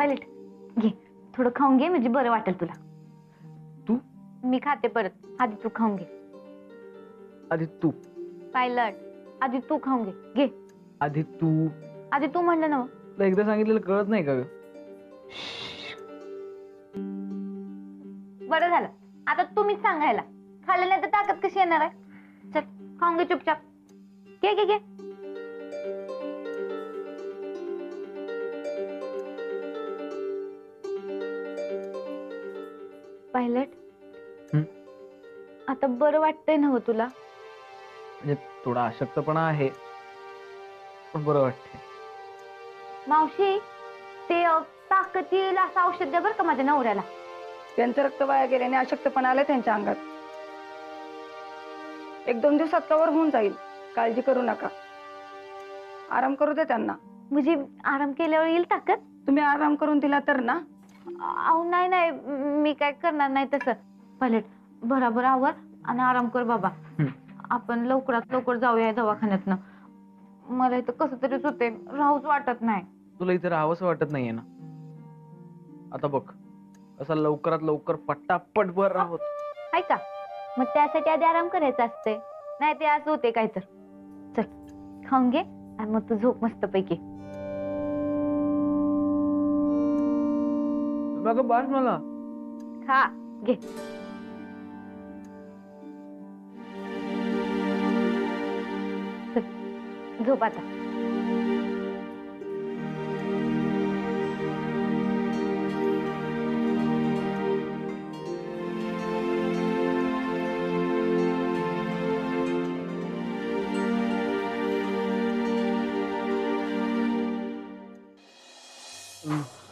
Pilot घे, थोडं खाऊन घे म्हणजे बरं वाटेल तुला. तू? मी खाते परत, आधी तू खाऊन घे. आधी तू. पायलट आधी तू खाऊन घे. घे आधी तू. आधी तू म्हणलं ना. तुला एकदा सांगितलेलं कळत नाही का ग? बरं झालं, आता तुम्हीच सांगायला. खाल्लं नाही तर ताकद कशी येणार आहे? चल खाऊन घे चुपचाप. घे घे घे. पायलट आता बरं वाटतंय ना हो तुला? म्हणजे थोडा अशक्तपणा आहे, पण बरं वाटतंय. मावशी ते ताकद येईल असं औषध द्या बरं का माझ्या नवऱ्याला. त्यांचं रक्त वाया गेल्याने अशक्तपणा आलं त्यांच्या अंगात. 1-2 दिवसात कव्हर होऊन जाईल, काळजी करू नका. आराम करू दे त्यांना. म्हणजे आराम केल्यावर येईल ताकद? तुम्ही आराम करून दिला तर ना. अहो नाही नाही, मी काय करणार नाही तसं. पायलट बराबर आवर आणि आराम कर बाबा. आपण लवकरात लवकर जाऊया दवाखान्यातनं. मला इथं कसं तरीच होते, राहूच वाटत नाही. तुला इथे राहावंसं वाटत नाहीये ना? आता बघ, असा लवकरात लवकर पट्टापट बर राहोत. आहे का? मग त्यासाठी आधी आराम करायचा असते, नाही ते असं होते काय तर. चल खाऊन घे आणि मग तू झोप मस्त पैकी. बघ बास मला. खा घे. चल, झोप आता.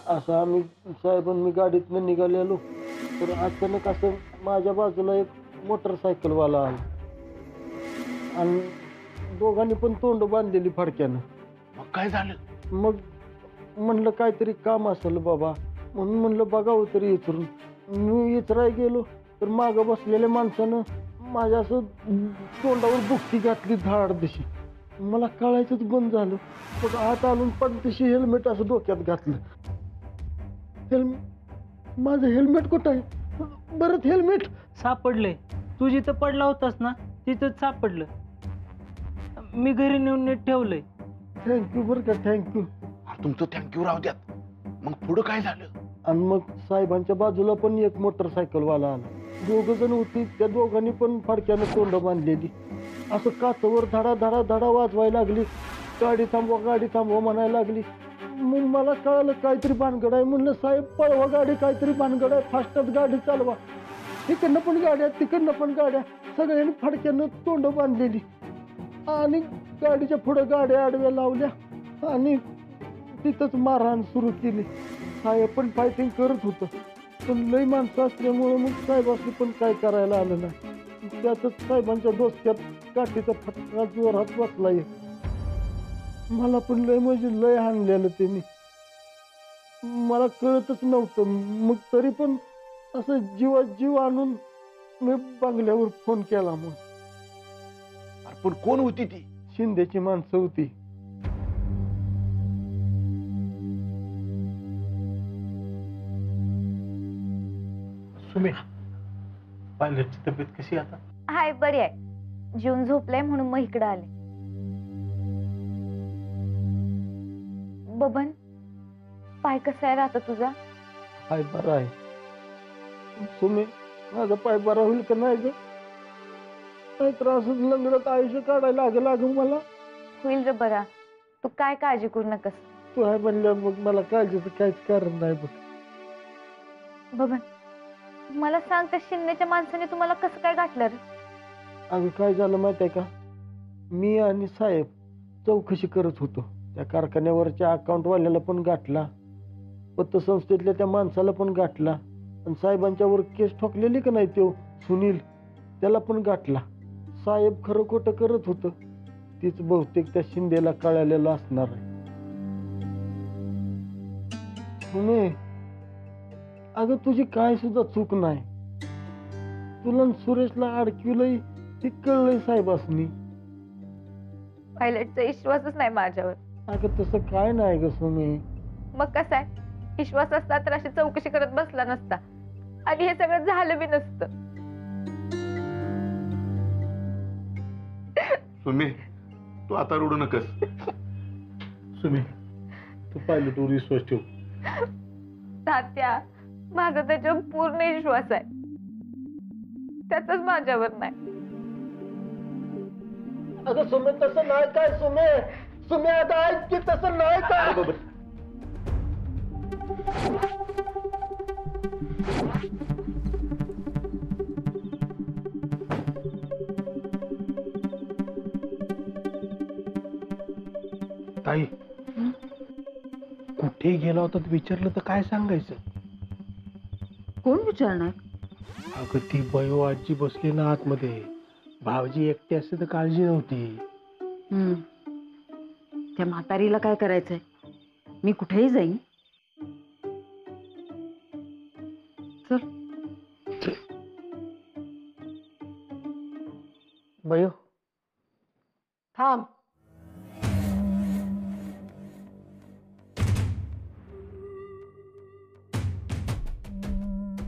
असं आम्ही साहेबांनी गाडीतनं निघालेलो तर अचानक असं माझ्या बाजूला एक मोटरसायकलवाला आला आणि दोघांनी पण तोंड बांधलेली फडक्यानं. मग काय झालं? मग म्हणलं काहीतरी काम असेल बाबा, म्हणून म्हणलं बघावं तरी इचरून. मी इचराय गेलो तर मागं बसलेल्या माणसानं माझ्या असं तोंडावर बुक्की घातली धाड दिशी. मला कळायचंच बंद झालं. मग आत आणून पडदिशी हेल्मेट असं डोक्यात घातलं. माझं हेल्मेट कुठं आहे? परत हेल्मेट सापडलंय. तू जिथं पडला होतास ना तिथंच सापडलं. मी घरी नेऊन नीट ठेवलंय. थँक्यू बरं का, थँक्यू. तुमचं थँक्यू राहू द्यात. मग पुढं काय झालं? आणि मग साहेबांच्या बाजूला पण एक मोटरसायकलवाला आला. 2 जण होती, त्या दोघांनी पण फडक्यानं तोंड बांधलेली. असं काचवर धडा धडा धडा वाजवायला लागली. गाडी थांबवा म्हणायला लागली. मग मला कळालं काहीतरी भानगड आहे. म्हणलं साहेब पळवा गाडी, काहीतरी भानगड आहे, फास्टच गाडी चालवा. तिकडनं पण गाड्या तिकडनं पण गाड्या, सगळ्यांनी फडक्यानं तोंड बांधलेली. आणि गाडीच्या पुढे गाड्या आडव्या लावल्या आणि तिथंच मारहाण सुरू केली. साहेब पण फायटिंग करत होतं, पण लई माणसं असल्यामुळं मग साहेबांनी पण काय करायला आलं नाही. त्यातच साहेबांच्या डोसक्यात काठीचा फटका जोरात बसलाय. मला पण लय म्हणजे लय हाणलेलं त्यांनी. मला कळतच नव्हतं. मग तरी पण असं जीवात जीव आणून मी बंगल्यावर फोन केला. मग पण कोण होती ती? शिंदेची माणसं होती. सुमे, पायलटची तब्येत कशी आता? हाय बरी आहे. जेवून झोपलाय म्हणून मग इकडं आले. बबन पाय कसा आहे आता तुझा? पाय बरा आहे. सुमे, माझा पाय बरा होईल का नाही ग? काय त्रास लंगडत आयुष्य काढायला लागेल मला. होईल रे बरा, तू काय काळजी करू नकस. तू आहे म्हणल्यावर मग मला काळजीचं काहीच कारण नाही बघ. बबन मला सांग, त्या शिंदेच्या माणसाने तुम्हाला कसं काय गाठलं रे? अगं काय झालं माहिती आहे का, मी आणि साहेब चौकशी करत होतो. त्या कारखान्यावरच्या अकाउंटवाल्याला पण गाठला, पतसंस्थेतल्या त्या माणसाला पण गाठला, आणि साहेबांच्यावर केस ठोकलेली का नाही तो सुनील, त्याला पण गाठला. साहेब खरं खोटं करत होतं. तीच बहुतेक त्या शिंदेला कळालेलं असणार आहे. सुने, अगं तुझी काय सुद्धा चूक नाही. तुला सुरेशला अडकिवलंय ते कळलंय साहेबांनी. पायलटचा विश्वासच नाही माझ्यावर. अगं तसं काय नाही ग सुने. मग कसं आहे? विश्वास असता तर अशी चौकशी करत बसला नसता आणि हे सगळं झालं बी नसतं. सुमे तू आता रडू नकस. सुमी तू पायलटवर विश्वास ठेव. तात्या, माझा त्याच्यावर पूर्ण विश्वास आहे, त्याचाच माझ्यावर नाही. अगं सुमे तसं नाही काय सुमे. सुमे आता ऐक की तसं नाही काय. ताई कुठे गेला होता विचारलं तर काय सांगायचं. कोण विचारणार? अगं ती बयो आजी बसली ना आतमध्ये. भावजी एकटे असते तर काळजी नव्हती. त्या म्हातारीला काय करायचंय? मी कुठेही जाईन. चल. बयो थांब.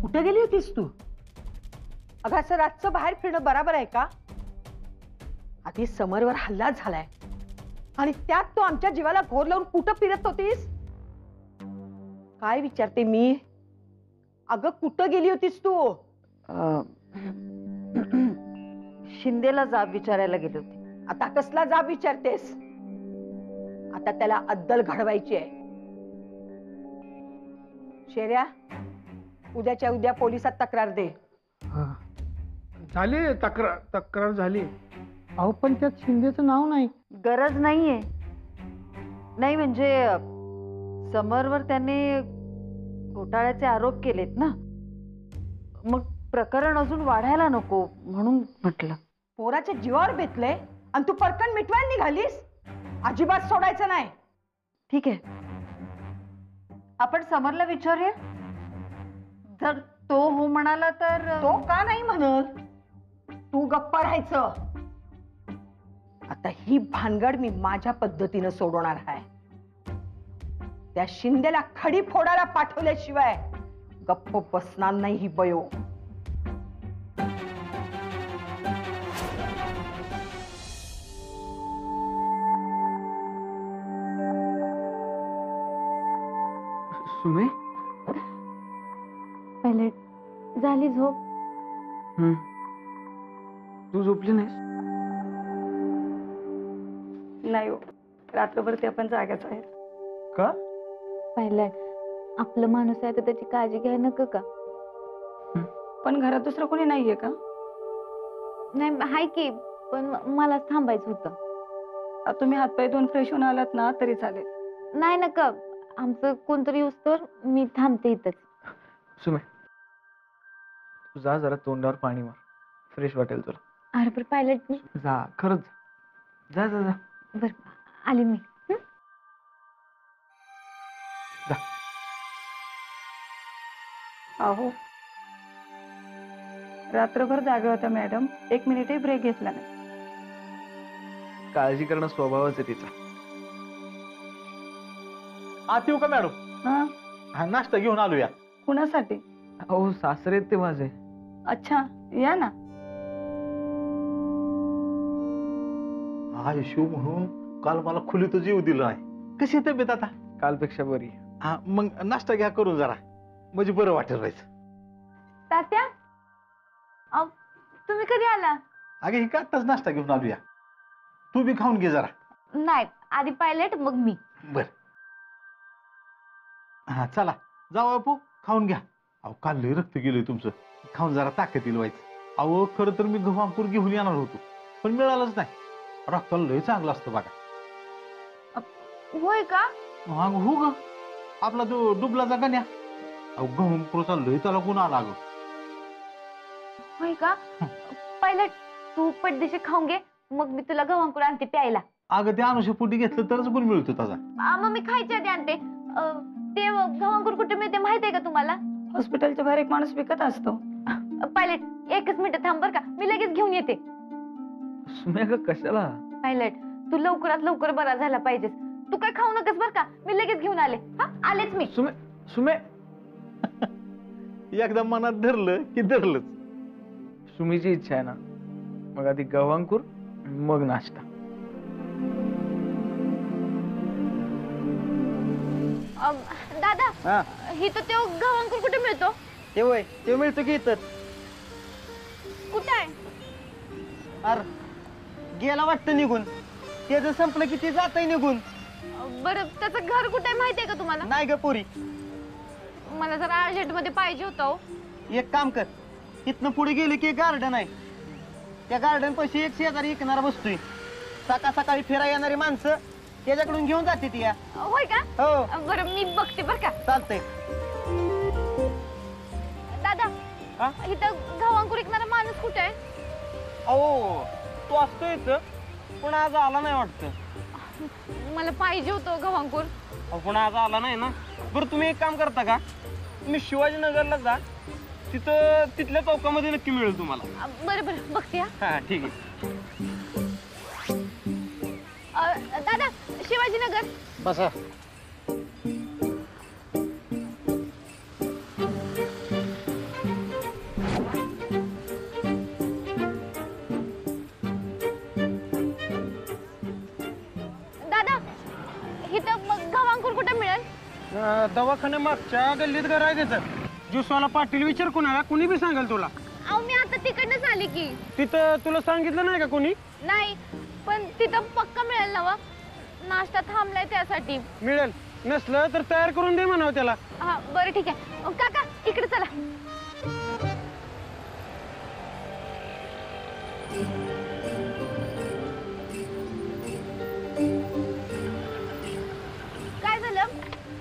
कुठे गेली होतीस तू? अगं असं रातचं बाहेर फिरणं बरोबर आहे का? आधी समरवर हल्ला झालाय आणि त्यात तो आमच्या जीवाला घोर लावून कुठं फिरत होतीस? काय विचारते मी? अगं कुठं गेली होतीस तू? शिंदेला जाब विचारायला गेले होते. आता कसला जाब विचारतेस? आता त्याला अद्दल घडवायची आहे. शेऱ्या, उद्याच्या उद्या पोलिसात तक्रार दे. झाली तक्रार झाली. अहो पण त्यात शिंदेचं नाव नाही. गरज नाहीये. नाही म्हणजे समरवर त्याने घोटाळ्याचे आरोप केलेत ना, मग प्रकरण अजून वाढायला नको म्हणून म्हटलं. पोराच्या जीवावर बेतलंय आणि तू पटकन मिटवायला निघालीस. अजिबात सोडायचं नाही. ठीक आहे, आपण समरला विचारूया. जर तो हो म्हणाला तर तो का नाही म्हणत? तू गप्प राहायचं. आता ही भानगड मी माझ्या पद्धतीनं सोडवणार आहे. त्या शिंदेला खडी फोडायला पाठवल्याशिवाय गप्प बसणार नाही ही बयो. सुमे पहिले झाली झोप? तू झोपली नाहीस? नाही हो, रात्रभर आपण जाग्याच आहेत. का? पहिले आपलं माणूस आहे तर त्याची काळजी घ्याय नको का? पण घरात दुसरं कोणी नाहीये का? नाही हाय की, पण मलाच थांबायचं होतं. तुम्ही हातपाय धुवून फ्रेश होऊन आलात ना तरी चालेल. नाही नका, आमचं कोणतरी येऊस तर मी थांबते इथंच. सुमे तू जा, जरा तोंडावर पाणी मार, फ्रेश वाटेल तुला. अरे पण पायलट मी जा, खरंच जा जा जा. बर आली मी. जा. अहो रात्रभर जागा होता मॅडम, 1 मिनिटही ब्रेक घेतला नाही. काळजी करणं स्वभावच आहे तिचा. आत येऊ का मॅडम? हा, हा नाश्ता घेऊन आलोया. कुणासाठी? अहो सासरे आहेत ते माझे. अच्छा, या ना. हा शिव म्हणून काल मला खोलीतच येऊ दिलं नाही. कशी आहे तब्येत आता? कालपेक्षा बरी. हा मग नाश्ता घ्या करून जरा, म्हणजे बरं वाटेल राहायचं. तात्या, अहो, तुम्ही कधी आला? अगे ही का आत्ताच नाश्ता घेऊन आलोया. तू बी खाऊन घे जरा. नाही, आधी पायलट मग मी. बर हा चला जाऊ बापू, खाऊन घ्या. अहो काल लय रक्त गेलोय तुमचं, खाऊन जरा ताकद येईल व्हायचं. अहो खरं तर मी गहू अंकुर घेऊन येणार होतो पण मिळालंच नाही. रक्ताला लय चांगलं असतं बघा. होय का? हा हो ग, आपला जो डुबलाचा गण्या. अहो गहू अंकुरचा लय त्याला गुण आला ग. होय का? पायलट तू पटदिशी खाऊन घे, मग मी तुला गव्हांकुर आणते प्यायला. अगं ते अनुषपोटी घेतलं तरच गुण मिळतो त्याचा. मग मी खायच्या आधी आणते. ते गव्हांकुर कुठे मिळते माहिती आहे का तुम्हाला? हॉस्पिटलच्या बाहेर एक माणूस विकत असतो. पायलट एकच मिनिट थांब बर का, मी लगेच घेऊन येते. सुमे ग कशाला? पायलट तू लवकरात लवकर बरा झाला पाहिजेस. तू काय खाऊ नकस बर का, मी लगेच घेऊन आले. हा आलेच मी. सुमे सुमे एकदा मनात धरलं की धरलंच. सुमीची इच्छा आहे ना, मग आधी गव्हांकुर मग नाश्ता. दादा इथं तो गव्हांकुर कुठे मिळतो? ते वय ते मिळतं की इथं. कुठे आहे? अरे गेला वाटतं निघून. ते जर संपलं की ते जातंय निघून. बरं त्याचं घर कुठे आहे माहिती आहे का तुम्हाला? नाही ग पोरी. मला जरा अर्जंट मध्ये पाहिजे होतं हो. एक काम कर, इथनं पुढे गेले की गार्डन आहे. त्या गार्डन पाशी एक शेजारी विकणारा बसतोय. सकाळ सकाळी फिरायला येणारी माणसं त्याच्याकडून घेऊन जाते ती. होय का? हो बरं मी बघते बरं का. चालतंय. दादा इथं गव्हांकुर विकणारा माणूस कुठे आहे? अहो तो असतो इथं, पण आज आला नाही वाटतं. मला पाहिजे होतं गव्हांकुर. पण आज आला नाही ना. बरं तुम्ही एक काम करता का, तुम्ही शिवाजीनगरला जा, तिथं तिथल्या चौकामध्ये नक्की मिळेल तुम्हाला. बरं बरं बघते हा. हा ठीक आहे. दादा शिवाजीनगर. बसा. दादा इथं गव्हांकुर कुठे मिळेल? दवाखान्या मागच्या गल्लीत घर आहे त्याचं. ज्यूसवाला पाटील विचार कोणाला, कुणी बी सांगेल तुला. अहो मी आता तिकडनंच आली की. तिथं तुला सांगितलं नाही का कोणी? नाही पण तिथं पक्का मिळेल ना व? नाश्ता थांबलाय त्यासाठी. मिळेल, नसलं तर तयार करून दे म्हणावं त्याला. हा बरं ठीक आहे. काका इकडे चला. काय झालं?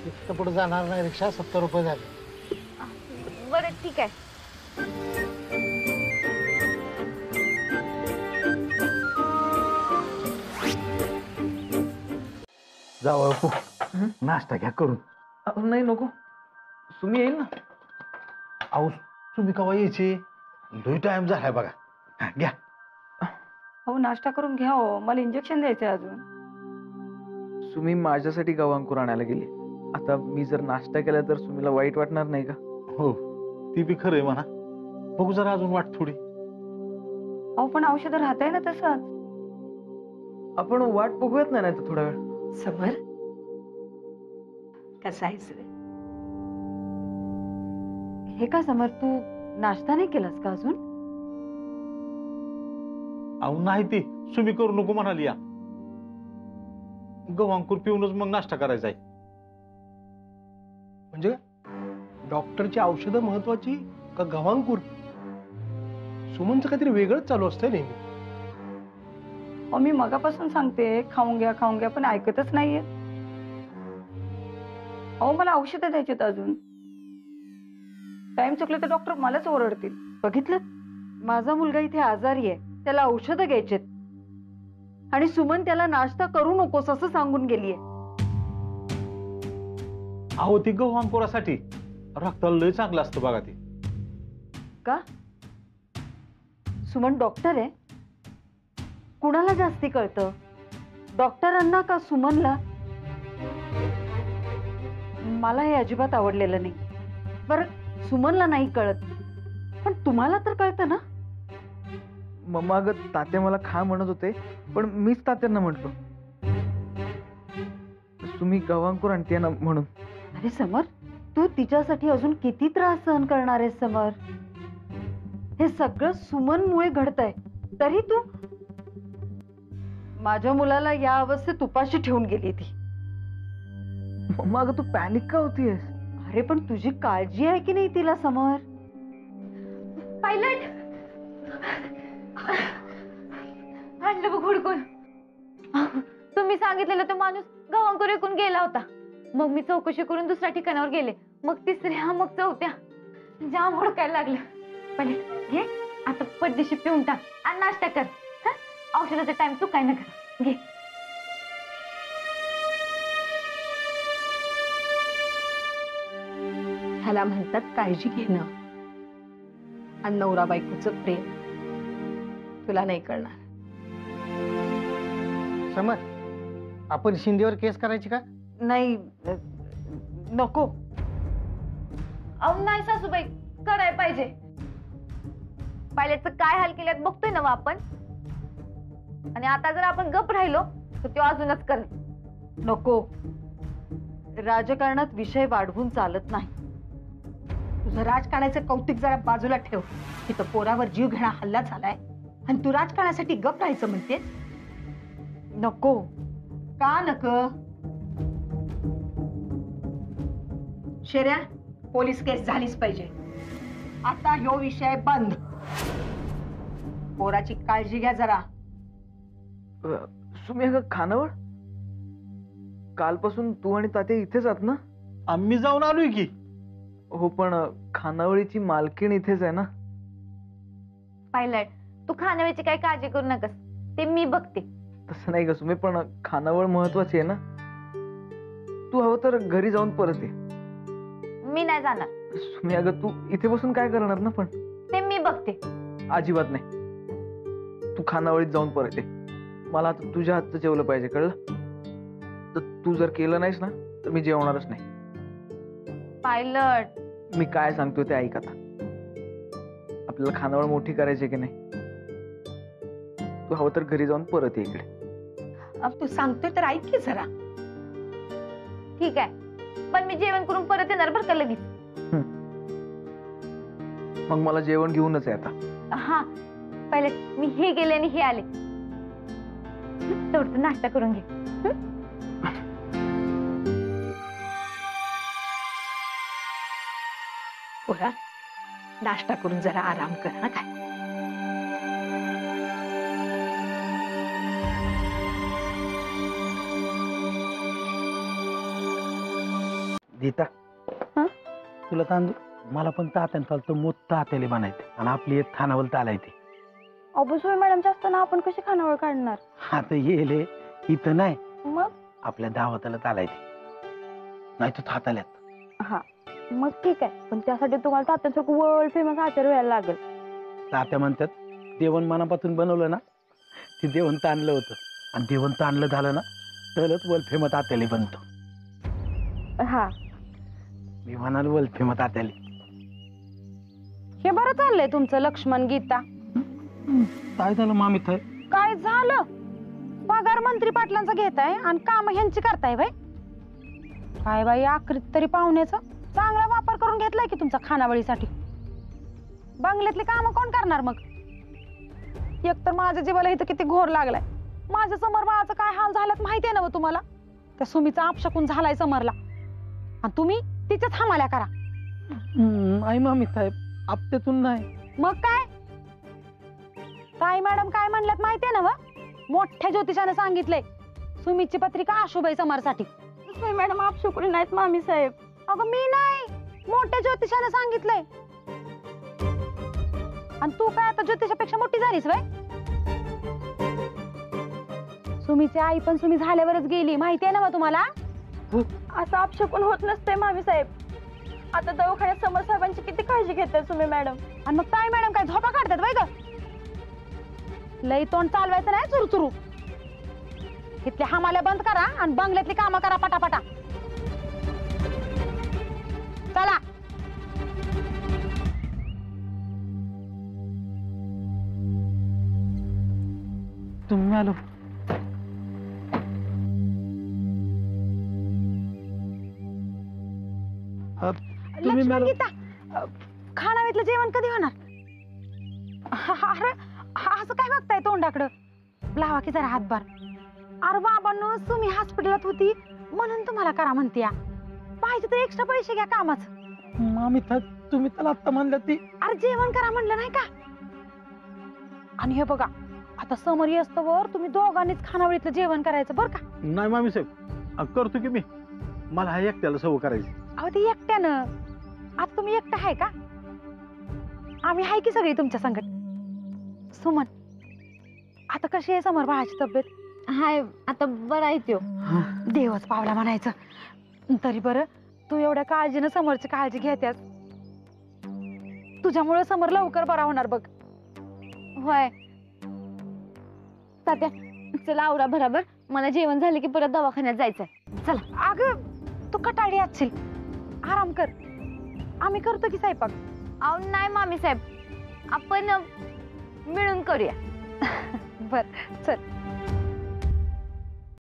इथं पुढे जाणार नाही रिक्षा. 70 रुपये झाले. बरं ठीक आहे. जाऊ बापू, नाश्ता घ्या करून. नाही नको, सुमी येईल ना. अहो तुम्ही केव्हा यायचे? लय टाइम झालाय बघा. हा, घ्या. अहो नाश्ता करून घ्या हो, मला इंजेक्शन द्यायचंय अजून. सुमी माझ्यासाठी गव्हांकुर आणायला गेली. आता मी जर नाश्ता केला तर सुमीला वाईट वाटणार नाही का? हो ती बी खरंय म्हणा. बघू जरा अजून वाट थोडी. अहो पण औषधं राहत आहे ना तसंच. आपण वाट बघूयात नाही तर थोडा वेळ. समर कसा आहेस रे? हे का समर, तू नाश्ता नाही केलास का अजून? अहो नाही ती सुमी करू नको म्हणाली. या गव्हांकुर पिऊनच मग नाश्ता करायचा आहे. म्हणजे डॉक्टरची औषधं महत्वाची का गव्हांकुर? सुमनचं काहीतरी वेगळंच चालू असतंय नेहमी. अहो मी मगापासून सांगते खाऊन घ्या पण ऐकतच नाहीये. अहो मला औषधं द्यायचीत अजून. टाइम चुकले तर डॉक्टर मलाच ओरडतील. बघितलं, माझा मुलगा इथे आजारी आहे, त्याला औषधं घ्यायचेत आणि सुमन त्याला नाश्ता करू नकोस असं सांगून गेलीये. अहो ती गव्हांकुरासाठी रक्ताला लय चांगलं असतं बघा ते. का? सुमन डॉक्टर आहे? कुणाला जास्ती कळतं, डॉक्टरांना का सुमनला? मला हे अजिबात आवडलेलं नाही. बरं सुमनला नाही कळत, पण तुम्हाला तर कळतं ना. मम्मा अगं तात्या मला खा म्हणत होते, पण मीच तात्यांना म्हटलो तुम्ही गव्हांकुर आणते ना म्हणून. अरे समर, तू तिच्यासाठी अजून किती त्रास सहन करणार आहेस समर? हे सगळं सुमनमुळे घडतंय, तरी तू माझ्या मुलाला या अवस्थेत उपाशी ठेवून गेली ती. मम्मा अगं तू पॅनिक का होतीयस? अरे पण तुझी काळजी आहे की नाही तिला समर? पायलट आणलं बघ हुडकून. तुम्ही सांगितलेलं तो माणूस गव्हांकुर विकून गेला होता. मग मी चौकशी करून दुसऱ्या ठिकाणावर गेले, मग तिसऱ्या, मग चौथ्या. जाम हुडकायला लागलं. पायलट घे आता पटदिशी पिऊन टाक आणि नाश्ता कर. औषधाचा टाइम तू काय नका घे. ह्याला म्हणतात काळजी घेणं आणि नवरा बायकोचं प्रेम. तुला नाही कळणार. समर आपण शिंदेवर केस करायची का? नाही नको. अहो नाही सासूबाई, कराय पाहिजे. पायलटचं काय हाल केल्यात बघतोय ना आपण. आणि आता जर आपण गप राहिलो तर तो अजूनच करेल. नको, राजकारणात विषय वाढवून चालत नाही. तुझं राजकारणाचं कौतिक जरा बाजूला ठेव. तिथं पोरावर जीव घेणा हल्ला झालाय आणि तू राजकारणासाठी गप राहायचं म्हणतेस. नको. का नको? शेऱ्या, पोलीस केस झालीच पाहिजे. आता ह्यो विषय बंद. पोराची काळजी घ्या जरा. सुमी अगं खानावळ, कालपासून तू आणि तात्या इथेच आहात ना? आम्ही जाऊन आलोय की. हो, पण खानावळीची मालकीण इथेच आहे ना? पायलट, तू खानावळीची काही काळजी करू नकस, ते मी बघते. तसं नाही ग सुमी, पण खानावळ महत्वाची आहे ना. तू हवं तर घरी जाऊन परत ये. मी नाही जाणार. सुमी अगं, तू इथे बसून काय करणार ना? पण ते मी बघते. अजिबात नाही. तू खानावळीत जाऊन परत ये. मला आता तुझ्या हातचं जेवलं पाहिजे, कळलं? तर तू जर केलं नाहीस ना तर मी जेवणारच नाही. पायलट, मी काय सांगतोय ते ऐक आता. आपल्याला खानावळ मोठी करायची की नाही? तू हवं तर घरी जाऊन परत ये इकडे. अब तू सांगतोय तर ऐक की जरा. ठीक आहे, पण मी जेवण करून परत येणार बरं का लगेच. मग मला जेवण घेऊनच आहे आता. हा पायलट, मी हे गेले आणि हे आले. तेवढं नाश्ता करून घे. पोरा, नाश्ता करून जरा आराम कर ना. काय देता तुला तांदूळ? मला पण तात्यान चालतं मोठं तात्याला बनायचे आणि आपली एक खानावळ चालायची. अबुसोई मॅडमच्या असताना आपण कशी खानावळ काढणार? आता येले इथं नाही, मग आपल्या दावताला चालायचे, नाही तर थाताल्यात. हा, मग ठीक आहे, पण त्यासाठी तुम्हाला तात्यांसारखं वर्ल्ड फेमस आचार्य व्हायला लागेल. तात्या म्हणतात देवण मनापासून बनवलं ना ते देवण ताणलं होतं, आणि देवण ताणलं झालं ना तरच वर्ल्ड फेमस तात्याला बनतो. हा, मी म्हणाल वर्ल्ड फेमस तात्याला. हे बरं चाललंय तुमचं लक्ष्मण गीता. काय झालं मामी? काय झालं? पगार मंत्री पाटलांचा घेताय आणि काम ह्यांची करताय बाई. काय बाई, आखरीत तरी पाहुण्याचा चांगला वापर करून घेतलाय की तुमचा खानावळीसाठी. बंगल्यातली कामं कोण करणार मग? एक तर माझ्या जीवाला इथं किती घोर लागलाय. माझ्या समोर बाळाचं काय हाल झाल्यात माहितीये ना व तुम्हाला? त्या सुमीचा अपशकून झालाय समरला, आणि तुम्ही तिच्याच हमाल्या करा. आई मामी साहेब, आपत्यातून नाही. मग काय? ताई मॅडम काय म्हणल्यात माहितीये ना व? मोठ्या ज्योतिषाने सांगितलंय सुमीची पत्रिका आशुबाई समरसाठी. मॅडम आप शुक्री नाहीत मामी साहेब. अगं मी नाही, मोठ्या ज्योतिषाने सांगितलंय. आणि तू काय आता ज्योतिषापेक्षा मोठी झालीस वय? सुमीची आई पण सुमी झाल्यावरच गेली, माहितीये ना व तुम्हाला? असं अपशकून होत नसते मामी साहेब. आता दवाखान्यात समर साहेबांची किती काळजी घेतात सुमी मॅडम. आणि मग ताई मॅडम काय झोपा काढतात वय ग? लई तोंड चालवायचं नाही चुरू. इथल्या हमाल्या बंद करा आणि बंगल्यातली कामं करा पटापटा. चला. तुम्ही आलो. तुम्ही लक्ष्मण मॅडम गीता, खानावळीतलं जेवण कधी होणार? अरे असं काय बघताय तोंडाकडं? लावा की जरा हातभार. अरे बाबांनो, सुमी हॉस्पिटलात होती म्हणून तुम्हाला करा म्हणते. पाहिजे तर एक्स्ट्रा पैसे घ्या कामाचं. मामी तुम्ही त्याला आता म्हणलं ती. अरे जेवण करा म्हणलं नाही का? आणि हे बघा, आता समोर येस्तवर तुम्ही दोघांनीच खानावळीतलं जेवण करायचं बरं का? नाही मामी साहेब, करतो की मी. मला हा एकट्याला सवय करायची. अहो ते एकट्यानं. आता तुम्ही एकटा आहे का? आम्ही आहे की सगळी तुमच्या संगत. सुमन, आता कशी आहे समोर बाळाची तब्येत? हाय, आता बरं आहे त्यो. देवच पावला म्हणायचं. तरी बरं, तू एवढ्या काळजीनं समोरची काळजी घेत्यास. तुझ्यामुळे समोर लवकर बरा होणार बघ. होय तात्या, चला आवरा बरोबर. मला जेवण झालं की परत दवाखान्यात जायचंय. चला. अगं तू कटाळी असशील, आराम कर. आम्ही करतो की स्वयंपाक. अहो नाही मामी साहेब, आपण मिळून करूया. बर चल.